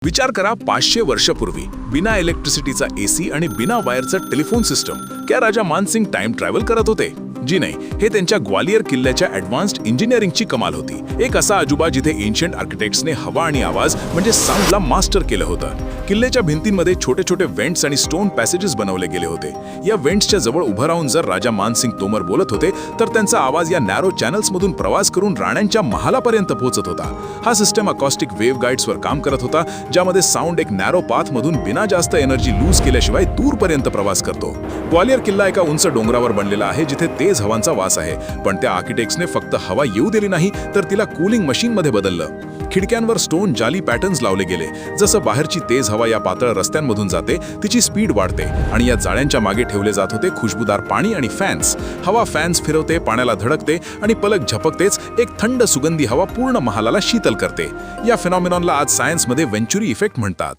विचार करा 500 वर्षापूर्वी बिना इलेक्ट्रिसिटीचा एसी आणि बिना वायरचं टेलिफोन सिस्टम क्या राजा मानसिंग टाइम ट्रॅव्हल करत होते? जी नाही, हे त्यांच्या ग्वालियर किल्ल्याच्या ॲडव्हान्स्ड इंजिनिअरिंगची कमाल होती. एक असा आजोबा जिथे एन्शियंट आर्किटेक्ट्सने हवा आणि आवाज म्हणजे साऊंडला मास्टर केलं होतं. किल्ल्याच्या भिंतींमध्ये छोटे छोटे वेंट्स आणि स्टोन पॅसेजेस बनवले गेले होते. या वेंट्सच्या जवळ उभं राहून जर राजा मानसिंग तोमर बोलत होते तर त्यांचा आवाज या नॅरो चॅनल्समधून प्रवास करून राण्यांच्या महालापर्यंत पोहोचत होता. हा सिस्टम अकॉस्टिक वेव्ह गाईड्सवर काम करत होता, ज्यामध्ये साऊंड एक नॅरो पाथमधून बिना जास्त एनर्जी लूज केल्याशिवाय दूरपर्यंत प्रवास करतो. ग्वालियर किल्ला एका उंच डोंगरावर बनलेला आहे जिथे तेज हवांचा वास आहे, पण त्या आर्किटेक्ट्सने फक्त हवा येऊ दिली नाही तर तिला कूलिंग मशीनमध्ये बदललं. खिडक्यांवर स्टोन जाली पॅटर्न्स लावले गेले. जसं बाहेरची तेज हवा या पातळ रस्त्यांमधून जाते तिची स्पीड वाढते आणि या जाळ्यांच्या मागे ठेवले जात होते खुशबूदार पाणी आणि फॅन्स. हवा फॅन्स फिरवते, पाण्याला धडकते आणि पलक झपकतेच एक थंड सुगंधी हवा पूर्ण महालाला शीतल करते. या फिनॉमिनॉनला आज सायन्समध्ये वेंचुरी इफेक्ट म्हणतात.